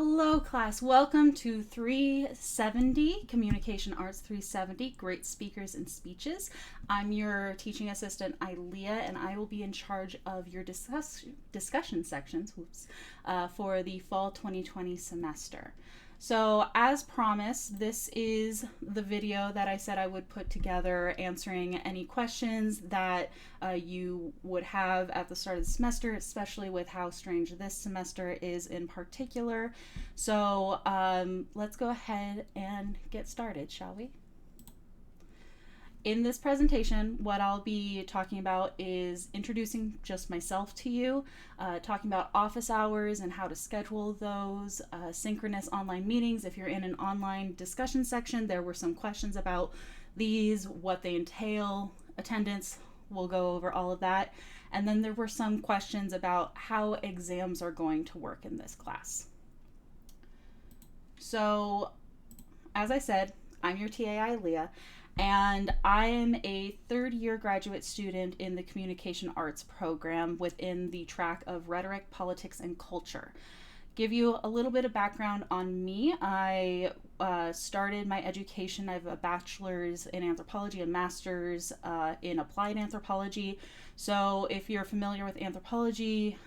Hello class, welcome to 370, Communication Arts 370, Great Speakers and Speeches. I'm your teaching assistant, Ilea, and I will be in charge of your discussion sections for the fall 2020 semester. So as promised, this is the video that I said I would put together answering any questions that you would have at the start of the semester, especially with how strange this semester is in particular. So let's go ahead and get started, shall we? In this presentation, what I'll be talking about is introducing just myself to you, talking about office hours and how to schedule those, synchronous online meetings. If you're in an online discussion section, there were some questions about these, what they entail, attendance, we'll go over all of that. And then there were some questions about how exams are going to work in this class. So, as I said, I'm your TA, Ilea, and I am a third-year graduate student in the Communication Arts program within the track of Rhetoric, Politics, and Culture. Give you a little bit of background on me. I started my education. I have a bachelor's in anthropology, a master's in applied anthropology. So if you're familiar with anthropology,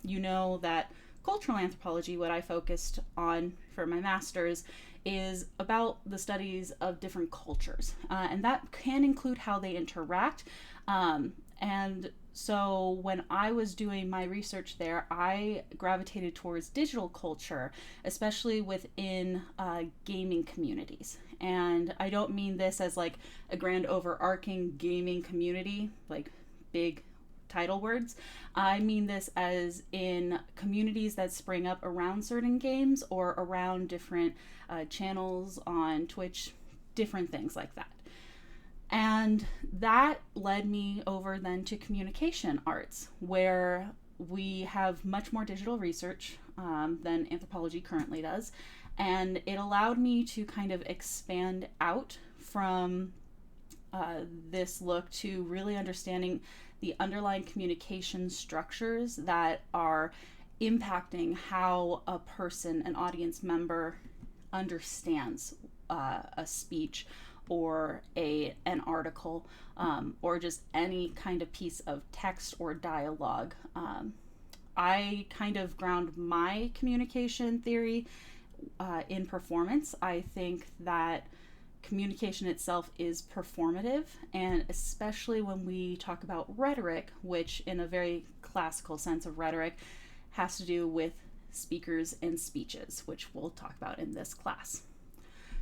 you know that cultural anthropology, what I focused on for my master's, is about the studies of different cultures, and that can include how they interact. And so when I was doing my research there, I gravitated towards digital culture, especially within gaming communities. And I don't mean this as like a grand overarching gaming community, like big title words. I mean this as in communities that spring up around certain games or around different channels on Twitch, different things like that. And that led me over then to communication arts, where we have much more digital research than anthropology currently does. And it allowed me to kind of expand out from this look to really understanding the underlying communication structures that are impacting how a person, an audience member, understands a speech or an article, or just any kind of piece of text or dialogue. I kind of ground my communication theory in performance. I think that communication itself is performative, and especially when we talk about rhetoric, which in a very classical sense of rhetoric has to do with speakers and speeches, which we'll talk about in this class.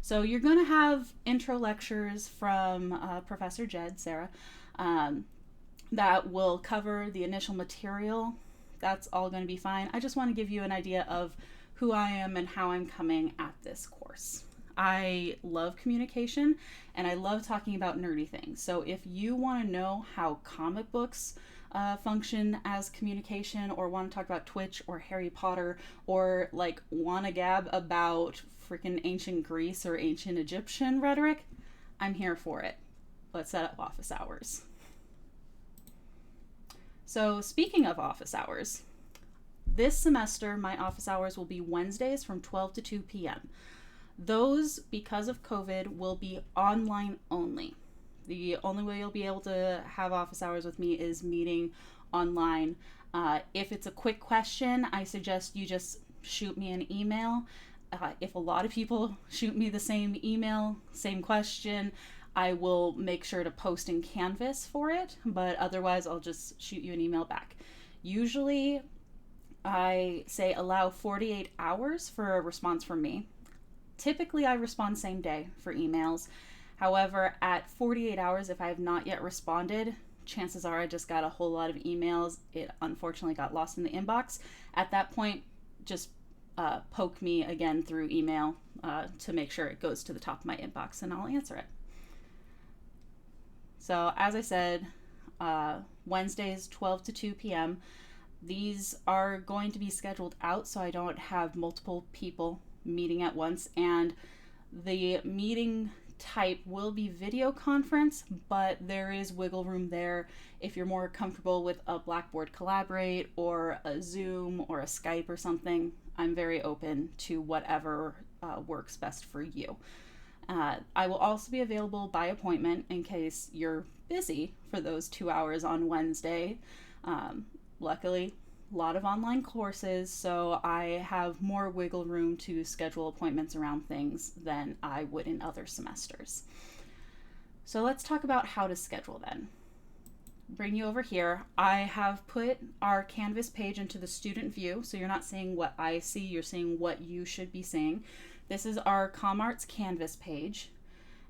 So you're going to have intro lectures from Professor Jed, Sarah, that will cover the initial material. That's all going to be fine. I just want to give you an idea of who I am and how I'm coming at this course. I love communication and I love talking about nerdy things. So if you want to know how comic books function as communication, or want to talk about Twitch or Harry Potter, or like want to gab about freaking ancient Greece or ancient Egyptian rhetoric, I'm here for it. Let's set up office hours. So speaking of office hours, this semester my office hours will be Wednesdays from 12 to 2 p.m. Those, because of COVID, will be online only. The only way you'll be able to have office hours with me is meeting online. If it's a quick question, I suggest you just shoot me an email. If a lot of people shoot me the same email, same question, I will make sure to post in Canvas for it, but otherwise I'll just shoot you an email back. Usually I say allow 48 hours for a response from me. Typically, I respond same day for emails. However, at 48 hours, if I have not yet responded, chances are I just got a whole lot of emails. It unfortunately got lost in the inbox. At that point, just poke me again through email to make sure it goes to the top of my inbox, and I'll answer it. So, as I said, Wednesdays, 12 to 2 p.m. These are going to be scheduled out so I don't have multiple people meeting at once, and the meeting type will be video conference, but there is wiggle room there if you're more comfortable with a Blackboard Collaborate or a Zoom or a Skype or something. I'm very open to whatever works best for you. I will also be available by appointment in case you're busy for those 2 hours on Wednesday. Luckily, a lot of online courses, so I have more wiggle room to schedule appointments around things than I would in other semesters. So let's talk about how to schedule then. Bring you over here. I have put our Canvas page into the student view, so you're not seeing what I see, you're seeing what you should be seeing. This is our ComArts Canvas page,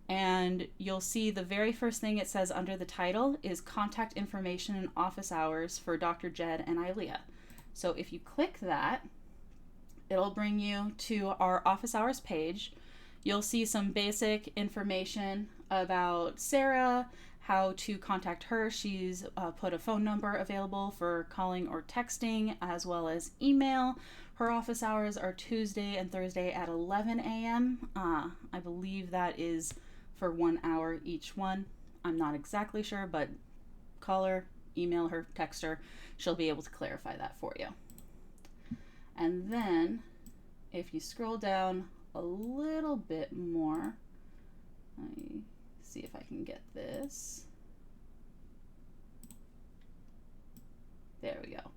and you'll see the very first thing it says under the title is contact information and office hours for Dr. Jed and Ilea. So if you click that, it'll bring you to our office hours page. You'll see some basic information about Sarah, how to contact her. She's put a phone number available for calling or texting, as well as email. Her office hours are Tuesday and Thursday at 11 a.m. I believe that is for 1 hour each one. I'm not exactly sure, but call her, email her, text her. She'll be able to clarify that for you. And then if you scroll down a little bit more, let me see if I can get this. There we go.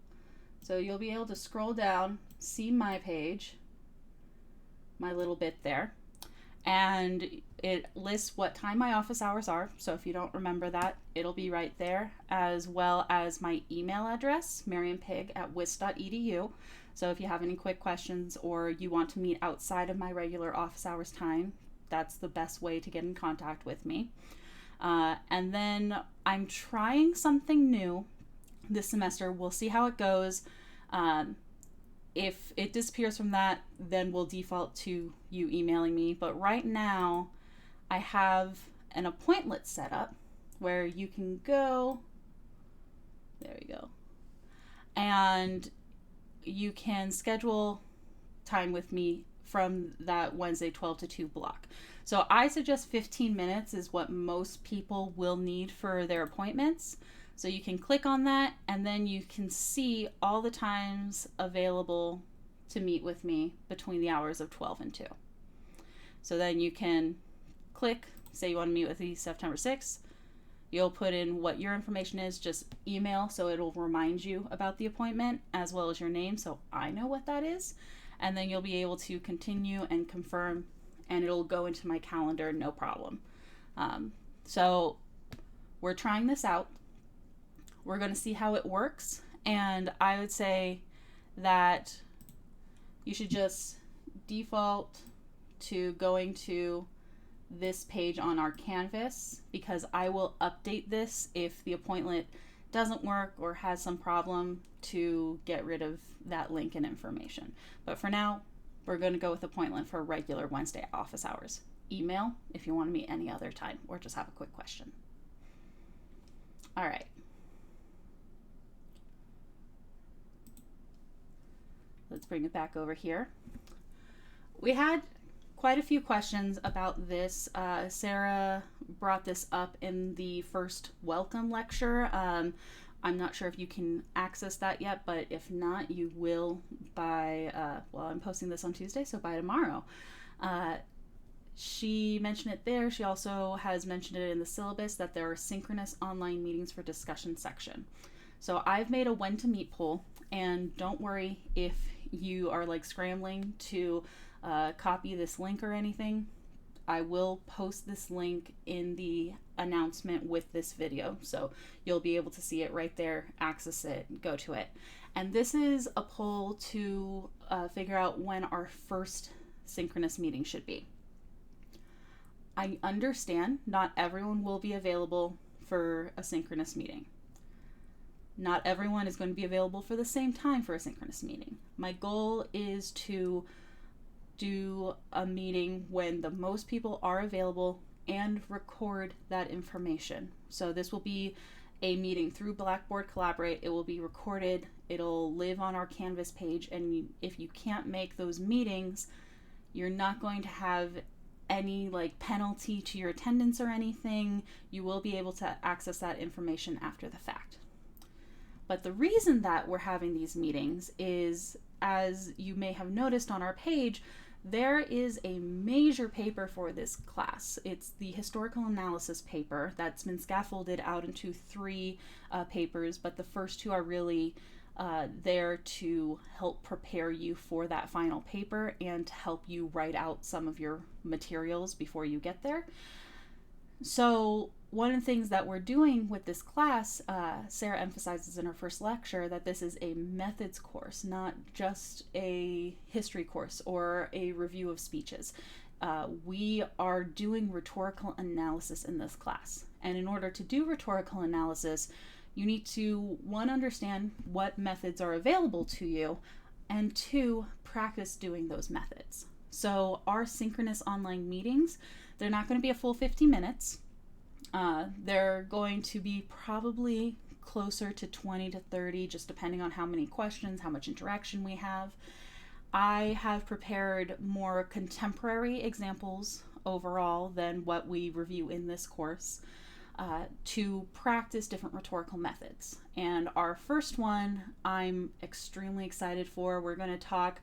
So you'll be able to scroll down, see my page, my little bit there, and it lists what time my office hours are. So if you don't remember that, it'll be right there, as well as my email address, marianpig@wis.edu. So if you have any quick questions or you want to meet outside of my regular office hours time, that's the best way to get in contact with me. And then I'm trying something new this semester. We'll see how it goes. If it disappears from that, then we'll default to you emailing me. But right now, I have an appointment set up where you can go. There we go. And you can schedule time with me from that Wednesday 12 to 2 block. So I suggest 15 minutes is what most people will need for their appointments. So you can click on that, and then you can see all the times available to meet with me between the hours of 12 and 2. So then you can click, say you want to meet with me September 6th. You'll put in what your information is, just email, so it'll remind you about the appointment, as well as your name, so I know what that is. And then you'll be able to continue and confirm, and it'll go into my calendar, no problem. So we're trying this out. We're going to see how it works, and I would say that you should just default to going to this page on our Canvas, because I will update this if the appointment doesn't work or has some problem to get rid of that link and information. But for now, we're going to go with appointment for regular Wednesday office hours. Email if you want to meet any other time or just have a quick question. All right. Let's bring it back over here. We had quite a few questions about this. Sarah brought this up in the first welcome lecture. I'm not sure if you can access that yet, but if not, you will by, well, I'm posting this on Tuesday, so by tomorrow. She mentioned it there. She also has mentioned it in the syllabus that there are synchronous online meetings for discussion section. So I've made a when to meet poll, and don't worry if you are like scrambling to copy this link or anything. I will post this link in the announcement with this video, so you'll be able to see it right there, access it, go to it. And this is a poll to figure out when our first synchronous meeting should be. I understand not everyone will be available for a synchronous meeting. Not everyone is going to be available for the same time for a synchronous meeting. My goal is to do a meeting when the most people are available and record that information. So this will be a meeting through Blackboard Collaborate. It will be recorded. It'll live on our Canvas page, and if you can't make those meetings, you're not going to have any like penalty to your attendance or anything. You will be able to access that information after the fact. But the reason that we're having these meetings is, as you may have noticed on our page, there is a major paper for this class. It's the historical analysis paper that's been scaffolded out into 3 papers, but the first 2 are really there to help prepare you for that final paper and to help you write out some of your materials before you get there. So one of the things that we're doing with this class, Sarah emphasizes in her first lecture that this is a methods course, not just a history course or a review of speeches. We are doing rhetorical analysis in this class. And in order to do rhetorical analysis, you need to, 1, understand what methods are available to you, and 2, practice doing those methods. So our synchronous online meetings, they're not going to be a full 50 minutes. They're going to be probably closer to 20 to 30, just depending on how many questions, how much interaction we have. I have prepared more contemporary examples overall than what we review in this course to practice different rhetorical methods. And our first one I'm extremely excited for. We're going to talk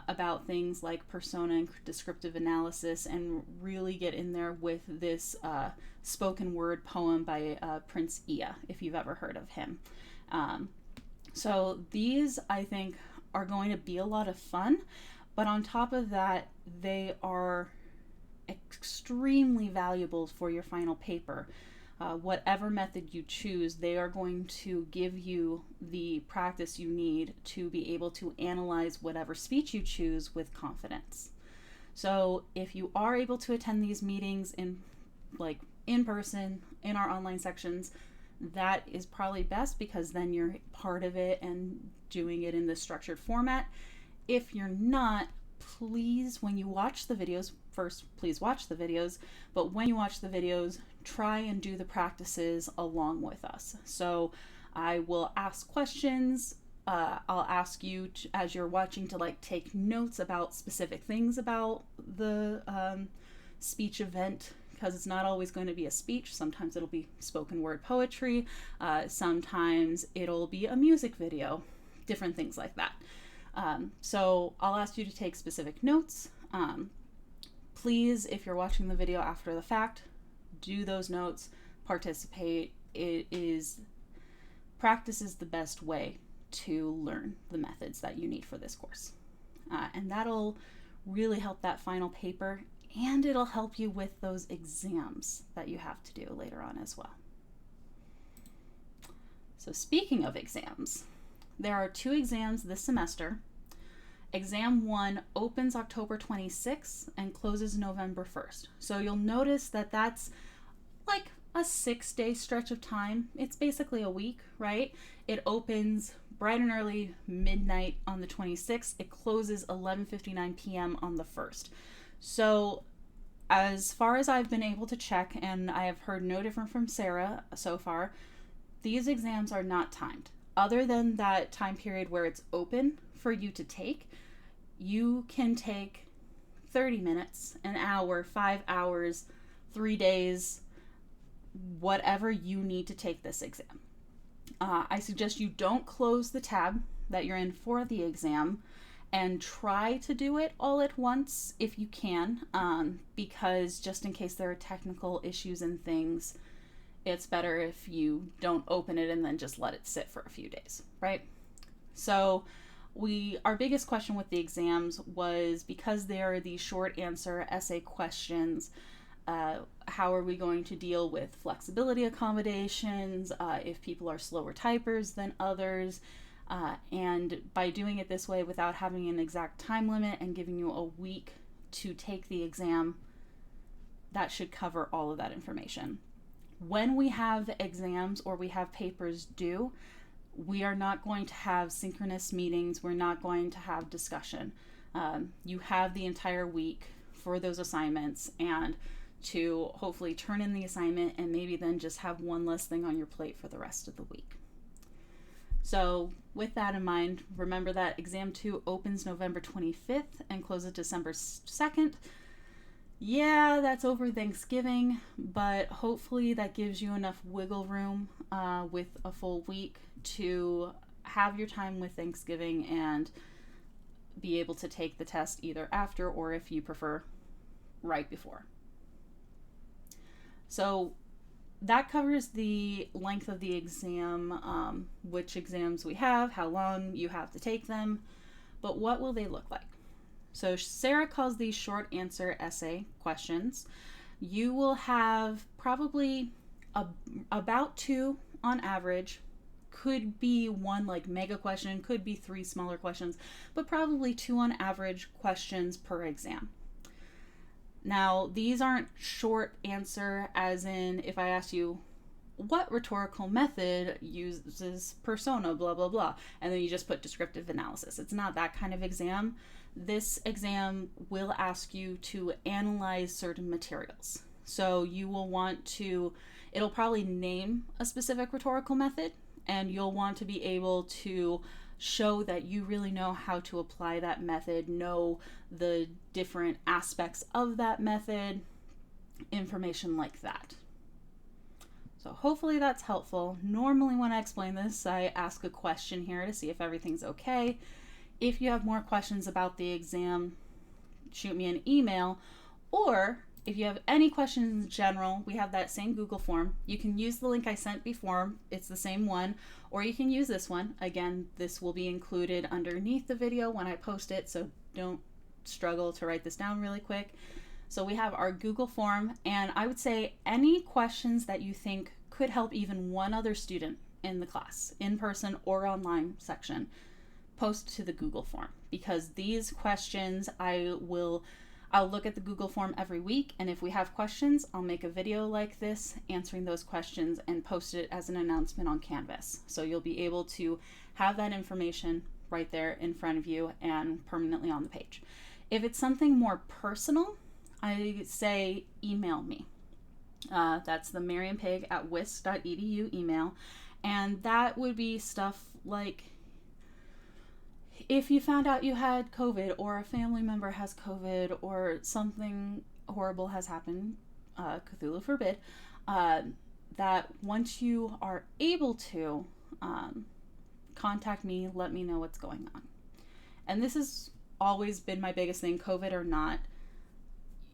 about things like persona and descriptive analysis and really get in there with this spoken word poem by Prince Ea, if you've ever heard of him. So these, I think, are going to be a lot of fun, but on top of that, they are extremely valuable for your final paper. Whatever method you choose, they are going to give you the practice you need to be able to analyze whatever speech you choose with confidence. So if you are able to attend these meetings in person, in our online sections, that is probably best, because then you're part of it and doing it in this structured format. If you're not, please, when you watch the videos, first, please watch the videos, but when you watch the videos, try and do the practices along with us. So I will ask questions. I'll ask you to, as you're watching, to take notes about specific things about the speech event, because it's not always going to be a speech. Sometimes it'll be spoken word poetry. Sometimes it'll be a music video, different things like that. So I'll ask you to take specific notes. Please, if you're watching the video after the fact, do those notes, participate. Practice is the best way to learn the methods that you need for this course. And that'll really help that final paper, and it'll help you with those exams that you have to do later on as well. So speaking of exams, there are 2 exams this semester. Exam 1 opens October 26th and closes November 1st. So you'll notice that that's like a 6-day stretch of time. It's basically a week, right? It opens bright and early, midnight on the 26th. It closes 11:59 p.m. on the 1st. So as far as I've been able to check, and I have heard no different from Sarah so far, these exams are not timed. Other than that time period where it's open for you to take, you can take 30 minutes, an hour, 5 hours, 3 days, whatever you need to take this exam. I suggest you don't close the tab that you're in for the exam and try to do it all at once if you can, because just in case there are technical issues and things, it's better if you don't open it and then just let it sit for a few days, right? So our biggest question with the exams was, because they are these short answer essay questions, how are we going to deal with flexibility accommodations, if people are slower typers than others, and by doing it this way without having an exact time limit and giving you a week to take the exam, that should cover all of that information. When we have exams or we have papers due, we are not going to have synchronous meetings. We're not going to have discussion. You have the entire week for those assignments and to hopefully turn in the assignment and maybe then just have one less thing on your plate for the rest of the week. So with that in mind, remember that exam 2 opens November 25th and closes December 2nd. Yeah, that's over Thanksgiving, but hopefully that gives you enough wiggle room with a full week to have your time with Thanksgiving and be able to take the test either after or, if you prefer, right before. So that covers the length of the exam, which exams we have, how long you have to take them, but what will they look like? So Sarah calls these short answer essay questions. You will have probably about two on average. Could be one like mega question, could be three smaller questions, but probably two on average questions per exam. Now, these aren't short answer, as in if I ask you, what rhetorical method uses persona, blah, blah, blah, and then you just put descriptive analysis. It's not that kind of exam. This exam will ask you to analyze certain materials. So you will want to, it'll probably name a specific rhetorical method, and you'll want to be able to show that you really know how to apply that method, know the different aspects of that method, information like that. So hopefully that's helpful. Normally when I explain this, I ask a question here to see if everything's okay. If you have more questions about the exam, shoot me an email, or if you have any questions in general, we have that same Google form. You can use the link I sent before, it's the same one, or you can use this one. Again, this will be included underneath the video when I post it, so don't struggle to write this down really quick. So we have our Google form, and I would say any questions that you think could help even one other student in the class, in person or online section, post to the Google form, because these questions I'll look at the Google form every week, and if we have questions, I'll make a video like this answering those questions and post it as an announcement on Canvas. So you'll be able to have that information right there in front of you and permanently on the page. If it's something more personal, I say email me. That's the marianpig@wisc.edu email, and that would be stuff like, if you found out you had COVID, or a family member has COVID, or something horrible has happened, Cthulhu forbid, that once you are able to, contact me, let me know what's going on. And this has always been my biggest thing, COVID or not.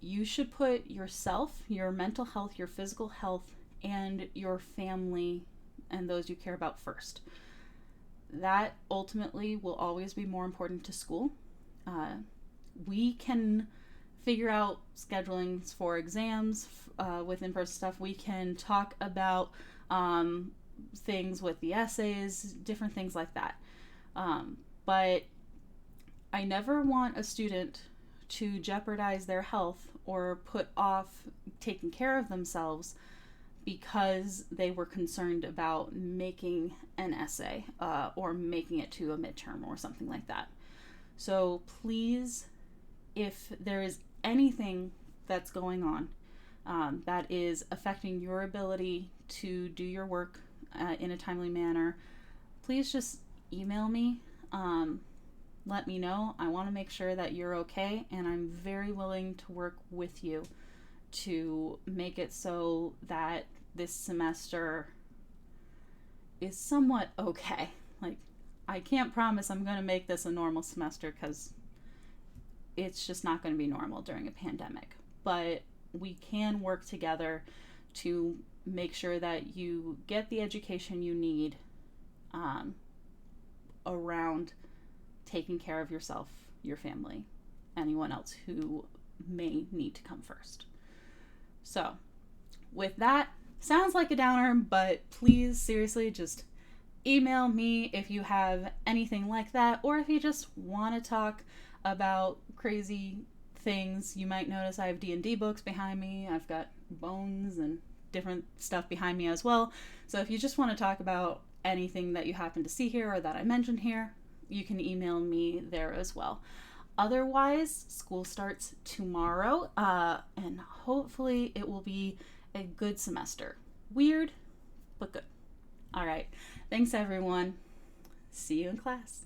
You should put yourself, your mental health, your physical health, and your family and those you care about first. That ultimately will always be more important to school. We can figure out schedulings for exams with in-person stuff. We can talk about things with the essays, different things like that. But I never want a student to jeopardize their health or put off taking care of themselves because they were concerned about making an essay or making it to a midterm or something like that. So please, if there is anything that's going on that is affecting your ability to do your work in a timely manner, please just email me. Let me know. I want to make sure that you're okay, and I'm very willing to work with you to make it so that this semester is somewhat okay. Like, I can't promise I'm going to make this a normal semester, because it's just not going to be normal during a pandemic. But we can work together to make sure that you get the education you need around taking care of yourself, your family, anyone else who may need to come first. So, with that, sounds like a downer, but please, seriously, just email me if you have anything like that, or if you just want to talk about crazy things. You might notice I have D&D books behind me. I've got bones and different stuff behind me as well. So if you just want to talk about anything that you happen to see here or that I mentioned here, you can email me there as well. Otherwise, school starts tomorrow, and hopefully it will be a good semester. Weird, but good. All right. Thanks, everyone. See you in class.